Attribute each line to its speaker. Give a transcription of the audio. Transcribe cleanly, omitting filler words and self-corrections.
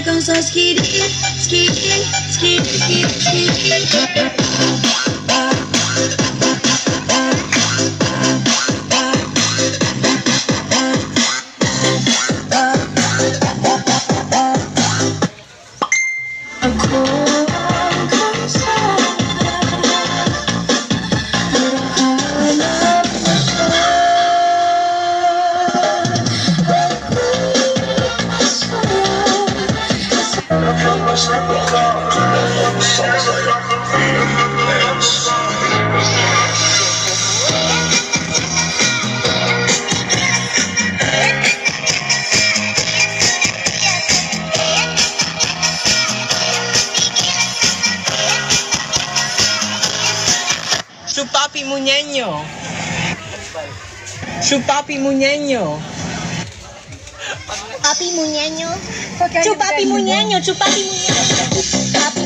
Speaker 1: mueve con su skiri, skiri, skiri, skiri, skiri.
Speaker 2: Su papi muñeño. Su papi muñeño.
Speaker 3: Papi muñeño. Chupapi muñeño, chupapi muñeño. Papi